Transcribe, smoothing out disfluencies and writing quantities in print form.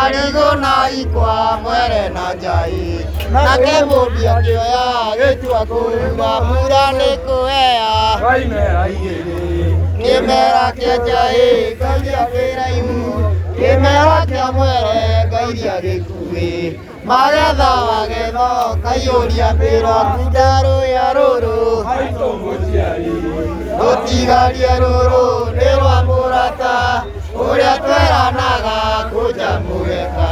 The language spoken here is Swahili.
Marigo na ikwa mwere na njai nake mũmbia kĩoya gĩtua kũura mbura nĩ kũhea kĩmera kĩa njai ngairia kĩraihu kĩmera kĩa mwere ngairia gĩkuĩ magetha wagetho kaiyũria mbĩro kunda rũya rũrũ rũtigarie rũrũ nĩ rwa mũrata ũrĩa tweranaga kũnja mũgeka